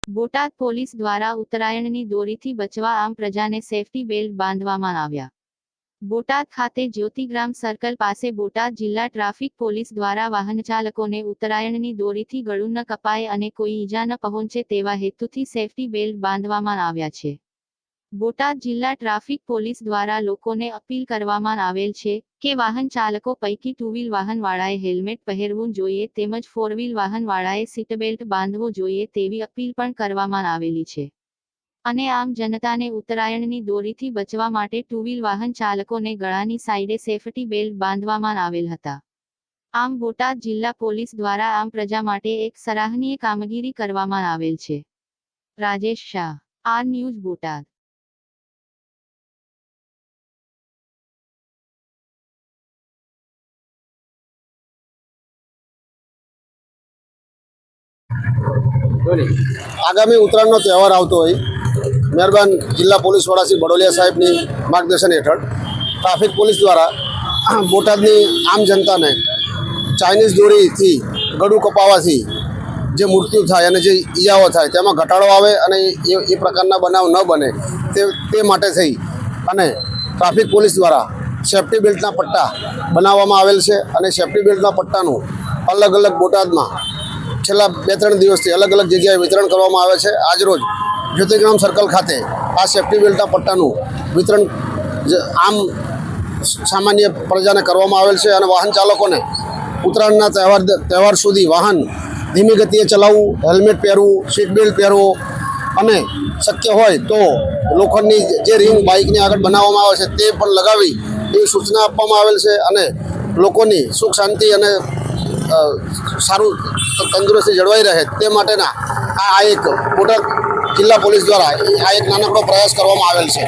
Botad police દ્વારા ઉત્તરાયણની દોરીથી બચવા આમ પ્રજાને સેફટી બેલ્ટ બાંધવામાં આવ્યા। બોટાદ ખાતે જ્યોતિગ્રામ સર્કલ પાસે બોટાદ જિલ્લા ટ્રાફિક પોલીસ દ્વારા વાહનચાલકોને ઉત્તરાયણની દોરીથી ગળું ન કપાય અને કોઈ ઈજા ન પહોંચે તેવા હેતુથી સેફટી બેલ્ટ બાંધવામાં આવ્યા છે। બોટાદ જિલ્લા ટ્રાફિક પોલીસ દ્વારા લોકોને અપીલ કરવામાં આવેલ છે કે વાહન ચાલકો પૈકી ટુ વ્હીલ વાહનવાળાએ હેલ્મેટ પહેરવું જોઈએ તેમજ ફોર વ્હીલ વાહનવાળાએ સીટબેલ્ટ બાંધવું જોઈએ તેવી અપીલ પણ કરવામાં આવેલી છે અને આમ જનતાને ઉત્તરાયણની દોરીથી બચવા માટે ટુ વ્હીલ વાહન ચાલકોને ગળાની સાઈડે સેફટી બેલ્ટ બાંધવામાં આવેલ હતા। આમ બોટાદ જિલ્લા પોલીસ દ્વારા આમ પ્રજા માટે એક સરાહનીય કામગીરી કરવામાં આવેલ છે। Rajesh Shah, R News Botad. आगामी उत्तरायणનો તહેવાર આવતો હોય મહેરબાન જિલ્લા પોલીસ વડા શ્રી બડોલિયા સાહેબની માર્ગદર્શન હેઠળ ટ્રાફિક પોલીસ દ્વારા બોટાદની આમ જનતાને ચાઇનીઝ દોરીથી ગળું કપાવવાથી જે મૃત્યુ થાય અને જે ઈજાઓ થાય તેમાં ઘટાડો આવે અને એ પ્રકારના બનાવ ન બને તે માટે થઈ અને ટ્રાફિક પોલીસ દ્વારા સેફટી બેલ્ટના પટ્ટા બનાવવામાં આવેલ છે અને સેફટી બેલ્ટના પટ્ટાનું અલગ અલગ બોટાદમાં છેલ્લા 2-3 દિવસથી અલગ અલગ જગ્યાએ વિતરણ કરવામાં આવે છે। આજરોજ જ્યોતિગ્રામ સર્કલ ખાતે આ સેફટી બેલ્ટના પટ્ટાનું વિતરણ આમ સામાન્ય પ્રજાને કરવામાં આવેલ છે અને વાહન ચાલકોને ઉત્તરાયણના તહેવાર સુધી વાહન ધીમી ગતિએ ચલાવવું, હેલ્મેટ પહેરવું, સીટ બેલ્ટ પહેરવો અને શક્ય હોય તો લોખંડની જે રિંગ બાઇકની આગળ બનાવવામાં આવે છે તે પણ લગાવી એવી સૂચના આપવામાં આવેલ છે અને લોકોની સુખ શાંતિ અને સારું તંદુરસ્તી જળવાઈ રહે તે માટેના આ એક બોટાદ જિલ્લા પોલીસ દ્વારા આ એક નાનકડો પ્રયાસ કરવામાં આવેલ છે।